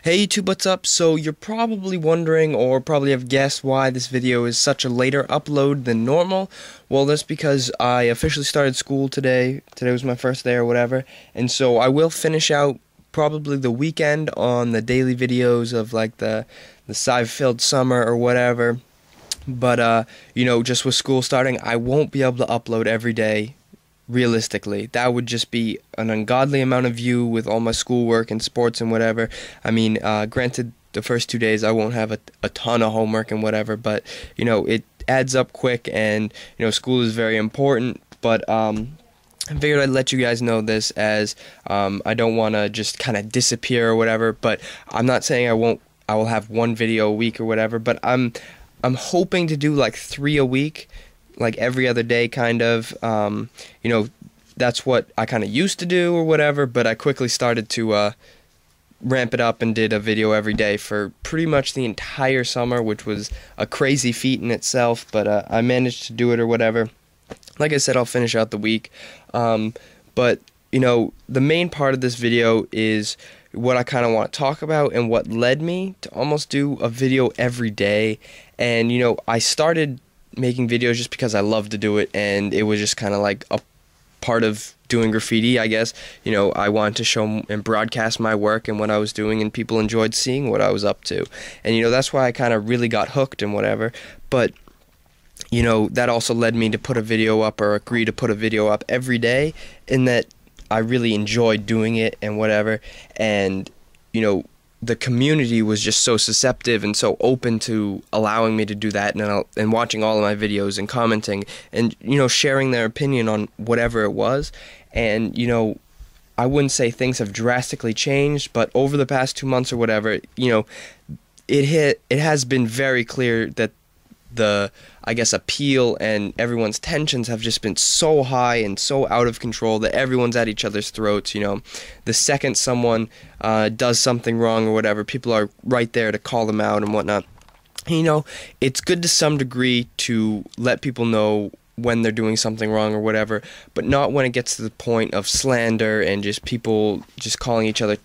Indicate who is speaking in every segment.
Speaker 1: Hey YouTube, what's up? So you're probably wondering or probably have guessed why this video is such a later upload than normal. Well, that's because I officially started school today. Today was my first day or whatever. And so I will finish out probably the weekend on the daily videos of like the sci-filled summer or whatever. But just with school starting, I won't be able to upload every day. Realistically, that would just be an ungodly amount of view with all my schoolwork and sports and whatever. I mean, granted, the first 2 days I won't have a ton of homework and whatever, but it adds up quick, and school is very important. But I figured I'd let you guys know this, as I don't want to just kind of disappear or whatever. But I'm not saying I will have one video a week or whatever, but I'm hoping to do like 3 a week, like every other day kind of. That's what I kind of used to do or whatever, but I quickly started to ramp it up and did a video every day for pretty much the entire summer, which was a crazy feat in itself, but I managed to do it or whatever. Like I said, I'll finish out the week, but the main part of this video is what I kind of want to talk about and what led me to almost do a video every day. And I started making videos just because I love to do it, and it was just kind of like a part of doing graffiti, I guess. I wanted to show and broadcast my work and what I was doing, and people enjoyed seeing what I was up to. And that's why I kind of really got hooked and whatever. But that also led me to put a video up, or agree to put a video up every day, in that I really enjoyed doing it and whatever. And the community was just so receptive and so open to allowing me to do that, and watching all of my videos and commenting and sharing their opinion on whatever it was. And I wouldn't say things have drastically changed, but over the past 2 months or whatever, it has been very clear that the, I guess, appeal and everyone's tensions have just been so high and so out of control that everyone's at each other's throats. The second someone does something wrong or whatever, people are right there to call them out and whatnot. It's good to some degree to let people know when they're doing something wrong or whatever, but not when it gets to the point of slander and just people just calling each other.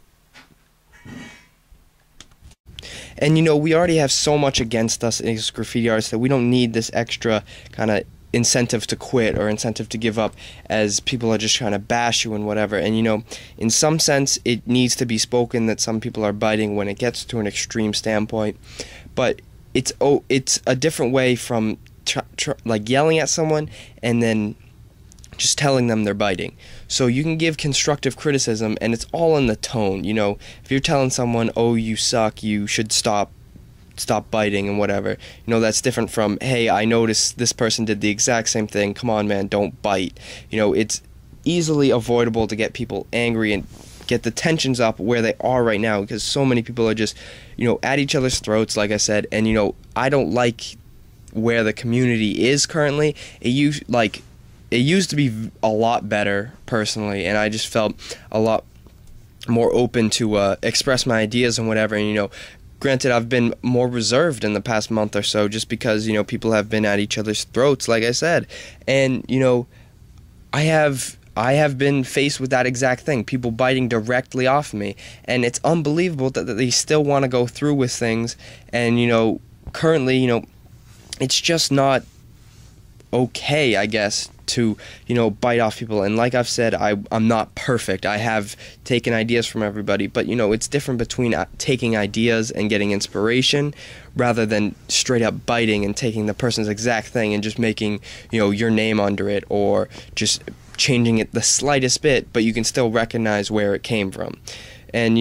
Speaker 1: And we already have so much against us as graffiti artists that we don't need this extra kind of incentive to quit or incentive to give up, as people are just trying to bash you and whatever. And in some sense it needs to be spoken that some people are biting when it gets to an extreme standpoint, but it's a different way from like yelling at someone and then just telling them they're biting. So you can give constructive criticism, and it's all in the tone. If you're telling someone, "Oh, you suck, you should stop biting," and whatever, that's different from, "Hey, I noticed this person did the exact same thing. Come on, man, don't bite." It's easily avoidable to get people angry and get the tensions up where they are right now, because so many people are just, at each other's throats, like I said. And I don't like where the community is currently. It used to be a lot better, personally, and I just felt a lot more open to express my ideas and whatever. And granted, I've been more reserved in the past month or so, just because people have been at each other's throats, like I said. And I have been faced with that exact thing, people biting directly off me, and it's unbelievable that they still want to go through with things. And currently, it's just not okay, I guess, to bite off people. And like I've said, I'm not perfect. I have taken ideas from everybody, but it's different between taking ideas and getting inspiration, rather than straight up biting and taking the person's exact thing and just making your name under it, or just changing it the slightest bit, but you can still recognize where it came from. And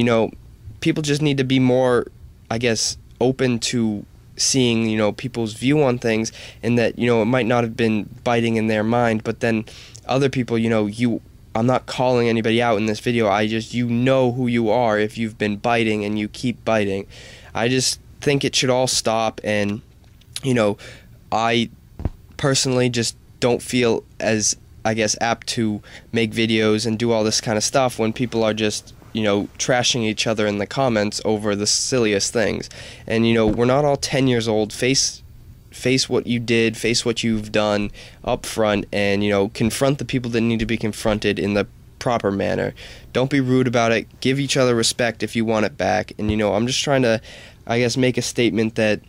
Speaker 1: people just need to be more, I guess, open to seeing people's view on things, and that it might not have been biting in their mind, but then other people, I'm not calling anybody out in this video. I just, who you are if you've been biting and you keep biting. I just think it should all stop. And I personally just don't feel as, I guess, apt to make videos and do all this kind of stuff when people are just trashing each other in the comments over the silliest things. And we're not all 10 years old. Face what you did, face what you've done up front, and confront the people that need to be confronted in the proper manner. Don't be rude about it. Give each other respect if you want it back. And, I'm just trying to, I guess, make a statement that,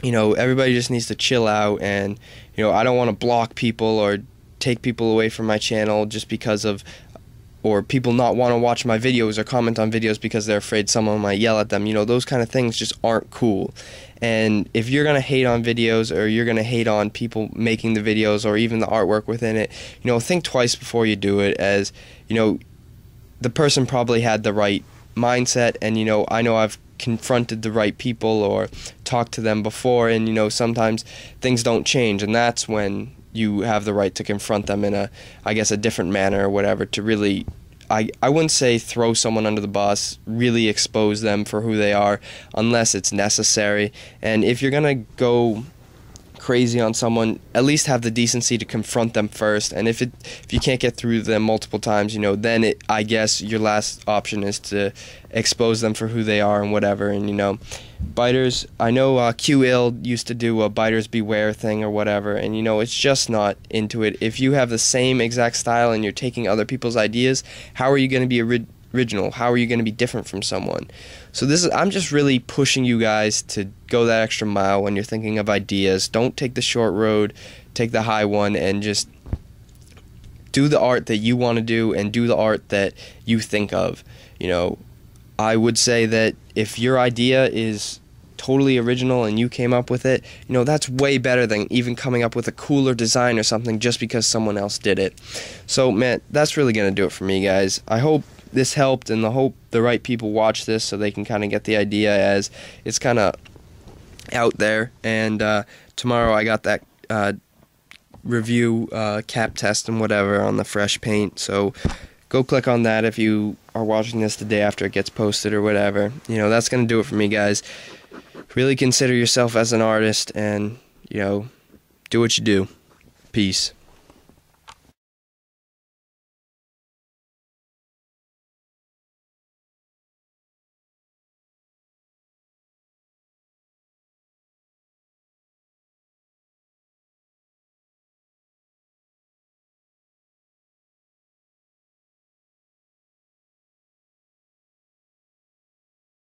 Speaker 1: everybody just needs to chill out. And, I don't want to block people or take people away from my channel just because of, or people not want to watch my videos or comment on videos because they're afraid someone might yell at them. Those kind of things just aren't cool. And if you're going to hate on videos, or you're going to hate on people making the videos or even the artwork within it, think twice before you do it, as, the person probably had the right mindset, and, I know I've confronted the right people or talked to them before, and, sometimes things don't change, and that's when you have the right to confront them in a different manner or whatever, to really, I wouldn't say throw someone under the bus, really expose them for who they are, unless it's necessary. And if you're going to go crazy on someone, at least have the decency to confront them first. And if you can't get through them multiple times, then I guess your last option is to expose them for who they are and whatever. And biters, I know Q-Ill used to do a biters beware thing or whatever, and it's just not into it. If you have the same exact style and you're taking other people's ideas, how are you going to be original? How are you going to be different from someone? So I'm just really pushing you guys to go that extra mile when you're thinking of ideas. Don't take the short road, take the high one, and just do the art that you want to do, and do the art that you think of. I would say that if your idea is totally original and you came up with it, that's way better than even coming up with a cooler design or something just because someone else did it. So, man, that's really going to do it for me, guys. I hope this helped, and I hope the right people watch this so they can kind of get the idea, as it's kind of out there. And tomorrow I got that review cap test and whatever on the fresh paint, so go click on that if you are watching this the day after it gets posted or whatever. That's going to do it for me, guys. Really consider yourself as an artist, and do what you do. Peace.